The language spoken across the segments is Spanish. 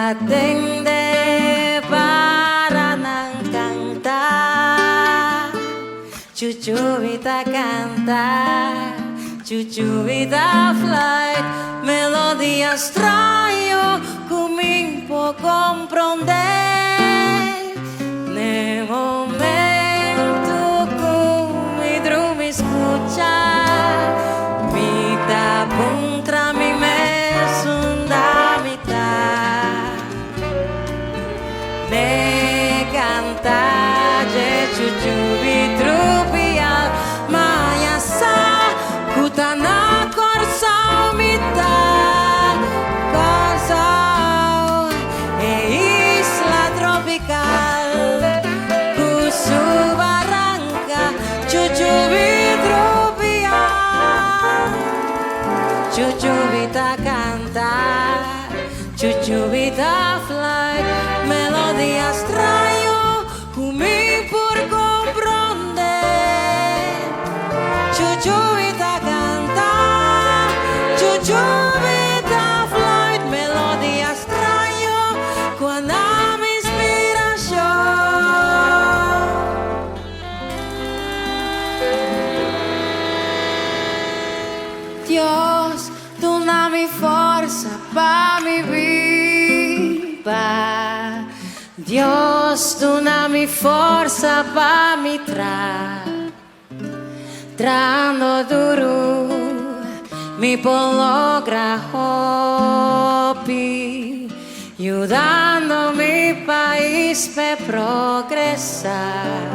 atende para nang cantar. Chuchubita canta, chuchubita flight, melodía extraño, coming può comprender. Nel momento come mi escucha, mi da contra mi mesun da mitad. Ne canta je chuchubi trupial, maya sa kutana corsa mitad. Corsa e isla tropical, Cusu Barranca, chuchubi trupial. Chuchubita canta, chuchubita fly, melodía extraño, cumi por comprender. Chuchubita canta, chuchubita fly, melodía extraño, cuando mi inspiración. Dios, tú mi forza pa' mi vida. Dios, tú mi forza pa' mi trando duro, mi pologra hopi, ayudando mi país a progresar.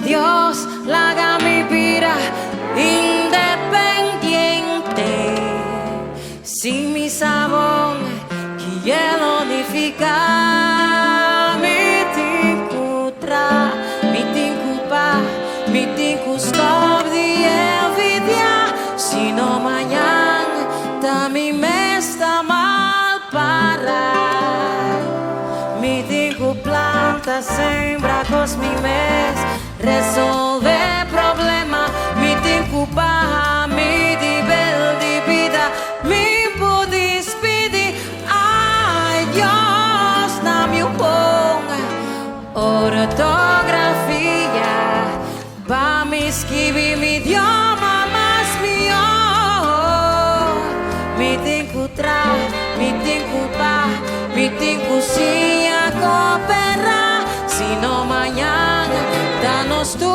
Dios, haga mi vida independiente, sin mi sabón, quiero unificar mi tincutra, mi tincupa, mi tincustodia, envidia, si no mañana también me está mal para. Mi tincuplanta sembra cos mi mes, resolve problema, mi tincupa, mi dibel di vida, mi pudi spidi, ay Dios, na mi ponga ortografía, pa mi scrivi mi idioma más mío, mi tincutra, mi tincupa, mi tincusia coopera, si no mañana danos tu